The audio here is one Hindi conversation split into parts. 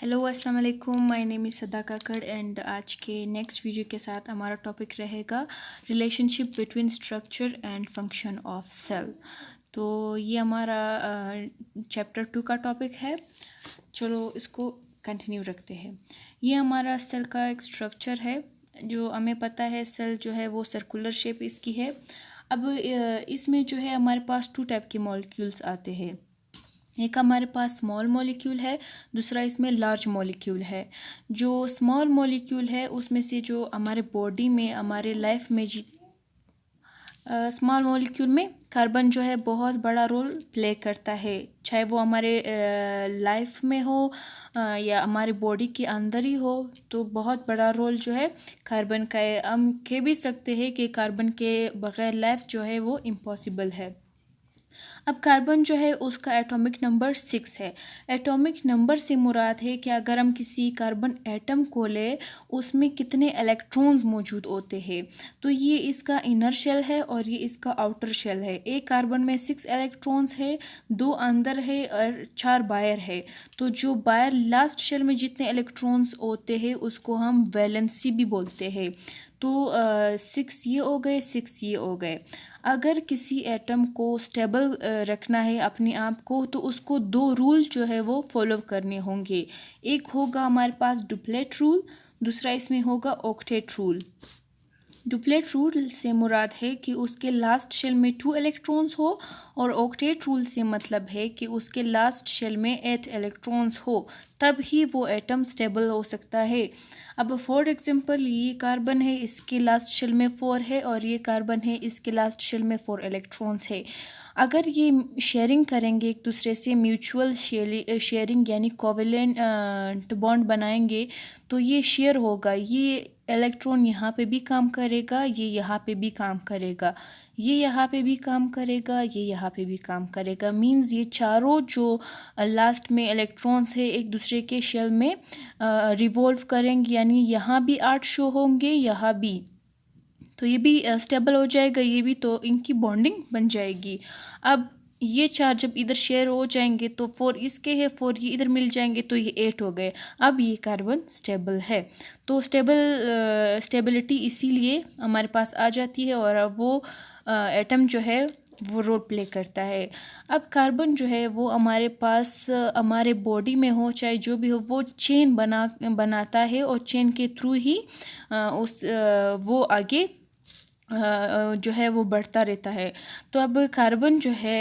हेलो अस्सलाम वालेकुम, माय नेम इज़ सदा काकड़ एंड आज के नेक्स्ट वीडियो के साथ हमारा टॉपिक रहेगा relationship between structure and function of cell. तो ये हमारा चैप्टर 2 का टॉपिक है। चलो इसको कंटिन्यू रखते हैं। ये हमारा सेल का एक स्ट्रक्चर है। जो हमें पता है सेल जो है वो सर्कुलर शेप इसकी है। अब इसमें जो है हमारे पास 2 टाइप के मॉलिक्यूल्स आते हैं। एक हमारे पास स्मॉल मॉलिक्यूल है, दूसरा इसमें लार्ज मॉलिक्यूल है। जो स्मॉल मॉलिक्यूल है उसमें से जो हमारे बॉडी में हमारे लाइफ में स्मॉल मॉलिक्यूल में कार्बन जो है बहुत बड़ा रोल प्ले करता है, चाहे वो हमारे लाइफ में हो या हमारे बॉडी के अंदर ही हो। तो बहुत बड़ा रोल जो है कार्बन का है। हम कह भी सकते हैं कि कार्बन के बगैर लाइफ जो है वो इम्पॉसिबल है। अब कार्बन जो है उसका एटॉमिक नंबर 6 है। एटॉमिक नंबर से मुराद है कि अगर हम किसी कार्बन एटम को ले उसमें कितने इलेक्ट्रॉन्स मौजूद होते हैं। तो ये इसका इनर शेल है और ये इसका आउटर शेल है। एक कार्बन में 6 इलेक्ट्रॉन्स है, 2 अंदर है और 4 बाहर है। तो जो बाहर लास्ट शेल में जितने इलेक्ट्रॉन्स होते हैं उसको हम वैलेंसी भी बोलते हैं। तो 6 ये हो गए, 6 ये हो गए। अगर किसी एटम को स्टेबल रखना है अपने आप को तो उसको 2 रूल जो है वो फॉलो करने होंगे। एक होगा हमारे पास डुप्लेट रूल, दूसरा इसमें होगा ऑक्टेट रूल। डुप्लेट रूल से मुराद है कि उसके लास्ट शेल में 2 इलेक्ट्रॉन्स हो और ऑक्टेट रूल से मतलब है कि उसके लास्ट शेल में 8 इलेक्ट्रॉन्स हो, तब ही वो एटम स्टेबल हो सकता है। अब फॉर एग्जांपल ये कार्बन है, इसके लास्ट शेल में 4 है और ये कार्बन है, इसके लास्ट शेल में 4 इलेक्ट्रॉन्स है। अगर ये शेयरिंग करेंगे एक दूसरे से, म्यूचुअल शेयरिंग यानी कोवेलेंट बॉन्ड बनाएंगे तो ये शेयर होगा। ये इलेक्ट्रॉन यहाँ पे भी काम करेगा, ये यहाँ पे भी काम करेगा, ये यहाँ पे भी काम करेगा, ये यहाँ पे भी काम करेगा। मींस ये चारों जो लास्ट में इलेक्ट्रॉन्स है एक दूसरे के शेल में रिवॉल्व करेंगे, यानी यहाँ भी 8 शो होंगे, यहाँ भी, तो ये भी स्टेबल हो जाएगा, ये भी, तो इनकी बॉन्डिंग बन जाएगी। अब ये 4 जब इधर शेयर हो जाएंगे तो 4 इसके है, 4 ये इधर मिल जाएंगे तो ये 8 हो गए। अब ये कार्बन स्टेबल है। तो स्टेबिलिटी इसीलिए हमारे पास आ जाती है और अब वो एटम जो है वो रोल प्ले करता है। अब कार्बन जो है वो हमारे पास हमारे बॉडी में हो चाहे जो भी हो वो चेन बनाता है और चेन के थ्रू ही वो आगे जो है वो बढ़ता रहता है। तो अब कार्बन जो है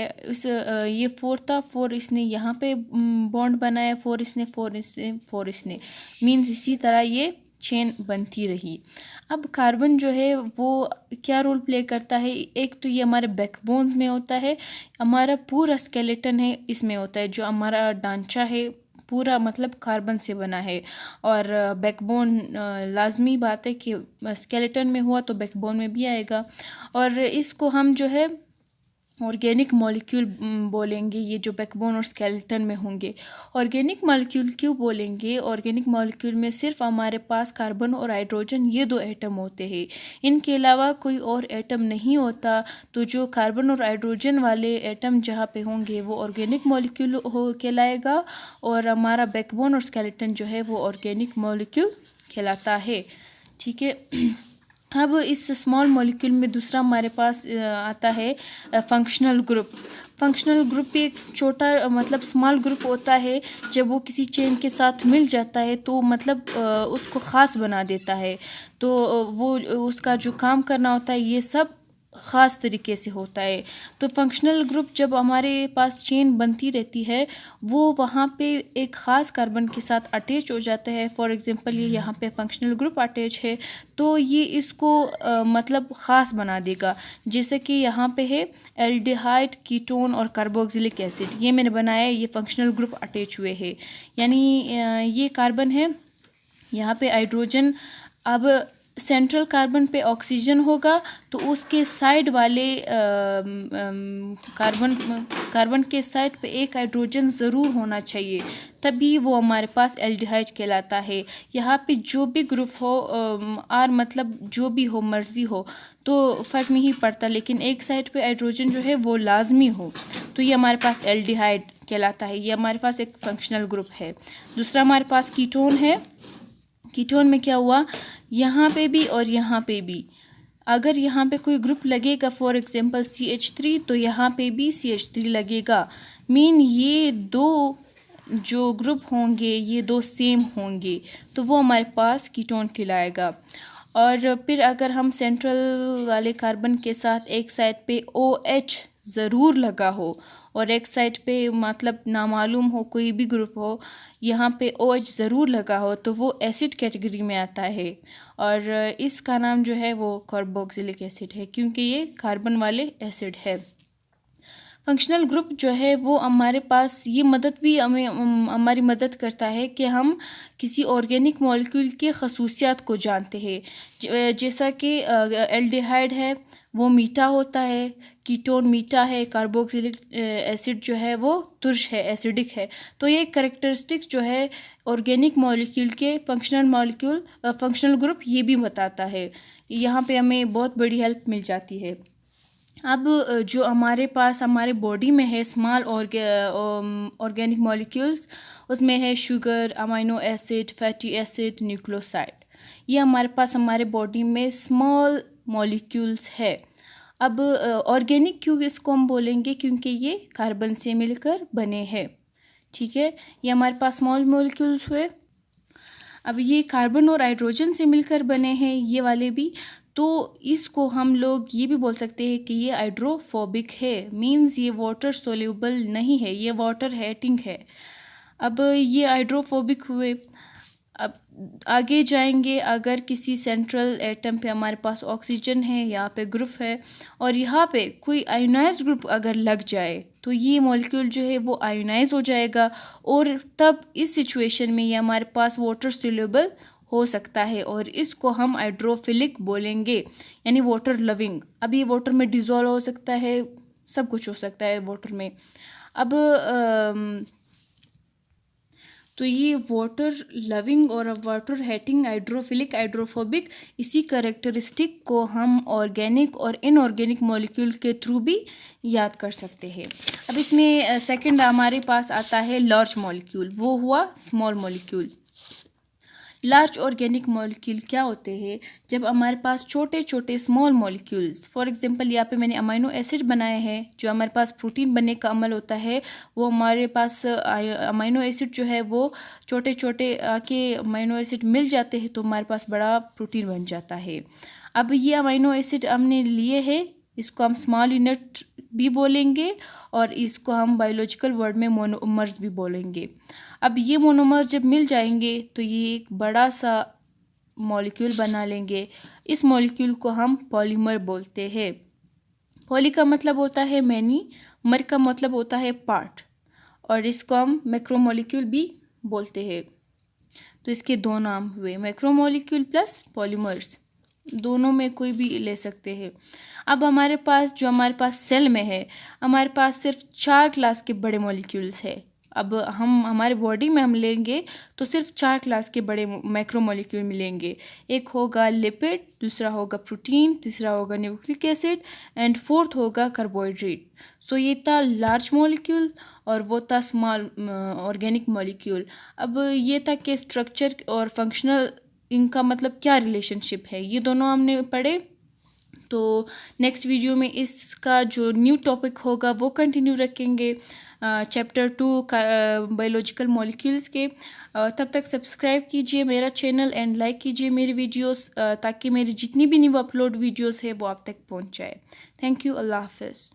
ये 4 था, 4 इसने यहाँ पे बॉन्ड बनाया, 4 इसने, 4 इसने, मीन्स इसी तरह ये चेन बनती रही। अब कार्बन जो है वो क्या रोल प्ले करता है, एक तो ये हमारे बैकबोन्स में होता है, हमारा पूरा स्केलेटन है इसमें होता है, जो हमारा ढांचा है पूरा मतलब कार्बन से बना है। और बैकबोन लाजमी बात है कि स्केलेटन में हुआ तो बैकबोन में भी आएगा। और इसको हम जो है ऑर्गेनिक मॉलिक्यूल बोलेंगे, ये जो बैकबोन और स्केलेटन में होंगे। ऑर्गेनिक मॉलिक्यूल क्यों बोलेंगे? ऑर्गेनिक मॉलिक्यूल में सिर्फ हमारे पास कार्बन और हाइड्रोजन ये 2 एटम होते हैं, इनके अलावा कोई और एटम नहीं होता। तो जो कार्बन और हाइड्रोजन वाले एटम जहाँ पे होंगे वो ऑर्गेनिक मॉलिक्यूल कहलाएगा और हमारा बैकबोन और स्केलेटन जो है वो ऑर्गेनिक मॉलिक्यूल कहलाता है। ठीक है। अब इस स्मॉल मॉलिक्यूल में दूसरा हमारे पास आता है फंक्शनल ग्रुप। फंक्शनल ग्रुप भी एक छोटा मतलब स्मॉल ग्रुप होता है। जब वो किसी चेन के साथ मिल जाता है तो मतलब उसको ख़ास बना देता है। तो वो उसका जो काम करना होता है ये सब ख़ास तरीके से होता है। तो फंक्शनल ग्रुप जब हमारे पास चेन बनती रहती है वो वहाँ पे एक ख़ास कार्बन के साथ अटैच हो जाता है। फॉर एग्जांपल ये यहाँ पे फंक्शनल ग्रुप अटैच है तो ये इसको मतलब ख़ास बना देगा। जैसे कि यहाँ पे है एल्डिहाइड, कीटोन और कार्बोक्सिलिक एसिड, ये मैंने बनाया है, ये फंक्शनल ग्रुप अटैच हुए हैं। यानी ये कार्बन है, यहाँ पे हाइड्रोजन। अब सेंट्रल कार्बन पे ऑक्सीजन होगा तो उसके साइड वाले कार्बन के साइड पे एक हाइड्रोजन ज़रूर होना चाहिए, तभी वो हमारे पास एल्डिहाइड कहलाता है। यहाँ पे जो भी ग्रुप हो आर मतलब जो भी हो मर्जी हो तो फ़र्क नहीं पड़ता, लेकिन एक साइड पे हाइड्रोजन जो है वो लाजमी हो, तो ये हमारे पास एल्डिहाइड कहलाता है। ये हमारे पास एक फंक्शनल ग्रुप है। दूसरा हमारे पास कीटोन है। कीटोन में क्या हुआ, यहाँ पे भी और यहाँ पे भी अगर यहाँ पे कोई ग्रुप लगेगा, फॉर एग्जांपल CH3, तो यहाँ पे भी CH3 लगेगा। मीन ये दो जो ग्रुप होंगे ये दो सेम होंगे, तो वो हमारे पास कीटोन कहलाएगा। और फिर अगर हम सेंट्रल वाले कार्बन के साथ एक साइड पे OH ज़रूर लगा हो और एक साइड पे मतलब नामालूम हो, कोई भी ग्रुप हो, यहाँ पे OH ज़रूर लगा हो, तो वो एसिड कैटेगरी में आता है। और इसका नाम जो है वो कार्बोक्सिलिक एसिड है, क्योंकि ये कार्बन वाले एसिड है। फंक्शनल ग्रुप जो है वो हमारे पास ये मदद भी हमारी मदद करता है कि हम किसी ऑर्गेनिक मॉलिक्यूल के खसूसियात को जानते हैं। जैसा कि एल्डिहाइड है वो मीठा होता है, कीटोन मीठा है, कार्बोक्सिलिक एसिड जो है वो तुर्श है, एसिडिक है। तो ये कैरेक्टरिस्टिक्स जो है ऑर्गेनिक मॉलिक्यूल के फंक्शनल ग्रुप ये भी बताता है। यहाँ पे हमें बहुत बड़ी हेल्प मिल जाती है। अब जो हमारे पास हमारे बॉडी में है स्मॉल ऑर्गेनिक मॉलिक्यूल्स, उसमें है sugar, amino acid, fatty acid, nucleoside. ये हमारे पास हमारे बॉडी में स्मॉल मॉलिक्यूल्स है। अब ऑर्गेनिक क्यों इसको हम बोलेंगे, क्योंकि ये कार्बन से मिलकर बने हैं। ठीक है, ये हमारे पास स्मॉल मॉलिक्यूल्स हुए। अब ये कार्बन और हाइड्रोजन से मिलकर बने हैं ये वाले भी, तो इसको हम लोग ये भी बोल सकते हैं कि ये हाइड्रोफोबिक है। मींस ये वाटर सोल्यूबल नहीं है, ये वाटर हेटिंग है। अब ये हाइड्रोफोबिक हुए। अब आगे जाएंगे, अगर किसी सेंट्रल एटम पे हमारे पास ऑक्सीजन है, यहाँ पे ग्रुप है, और यहाँ पे कोई आयोनाइज्ड ग्रुप अगर लग जाए तो ये मॉलिक्यूल जो है वो आयोनाइज हो जाएगा, और तब इस सिचुएशन में ये हमारे पास वाटर सोल्यूबल हो सकता है, और इसको हम हाइड्रोफिलिक बोलेंगे, यानी वाटर लविंग। अब ये वाटर में डिज़ोल्व हो सकता है, सब कुछ हो सकता है वाटर में। अब तो ये वाटर लविंग और वाटर हेटिंग, हाइड्रोफिलिक, हाइड्रोफोबिक, इसी कैरेक्टरिस्टिक को हम ऑर्गेनिक और इनऑर्गेनिक मॉलिक्यूल के थ्रू भी याद कर सकते हैं। अब इसमें सेकंड हमारे पास आता है लार्ज मॉलिक्यूल, वो हुआ small molecule. Large organic molecule क्या होते हैं, जब हमारे पास छोटे छोटे स्मॉल मॉलिक्यूल्स, फॉर एग्जांपल यहाँ पे मैंने अमाइनो एसिड बनाए हैं, जो हमारे पास प्रोटीन बनने का अमल होता है, वो हमारे पास अमाइनो एसिड जो है वो छोटे छोटे आके अमाइनो एसिड मिल जाते हैं, तो हमारे पास बड़ा प्रोटीन बन जाता है। अब ये अमाइनो एसिड हमने लिए है, इसको हम स्मॉल यूनिट भी बोलेंगे और इसको हम बायोलॉजिकल वर्ड में मोनोमर्स भी बोलेंगे। अब ये मोनोमर जब मिल जाएंगे तो ये एक बड़ा सा मॉलिक्यूल बना लेंगे। इस मॉलिक्यूल को हम पॉलीमर बोलते हैं। पॉली का मतलब होता है मैनी, मर का मतलब होता है पार्ट, और इसको हम मैक्रोमोलिक्यूल भी बोलते हैं। तो इसके दो नाम हुए, मैक्रोमोलिक्यूल प्लस पॉलीमर्स, दोनों में कोई भी ले सकते हैं। अब हमारे पास जो हमारे पास सेल में है, हमारे पास सिर्फ 4 क्लास के बड़े मॉलिक्यूल्स है। अब हम हमारे बॉडी में हम लेंगे तो सिर्फ 4 क्लास के बड़े मैक्रोमोलिक्यूल मिलेंगे। एक होगा लिपिड, दूसरा होगा प्रोटीन, तीसरा होगा न्यूक्लिक एसिड, एंड फोर्थ होगा कार्बोहाइड्रेट। सो ये था लार्ज मॉलिक्यूल और वो था स्मॉल ऑर्गेनिक मॉलिक्यूल। अब ये था कि स्ट्रक्चर और फंक्शनल इनका मतलब क्या रिलेशनशिप है, ये दोनों हमने पढ़े। तो नेक्स्ट वीडियो में इसका जो न्यू टॉपिक होगा वो कंटिन्यू रखेंगे, चैप्टर 2 बायोलॉजिकल मॉलिक्यूल्स के। तब तक सब्सक्राइब कीजिए मेरा चैनल एंड लाइक कीजिए मेरी वीडियोस, ताकि मेरी जितनी भी न्यू अपलोड वीडियोस है वो आप तक पहुंच जाए। थैंक यू, अल्लाह हाफिज़।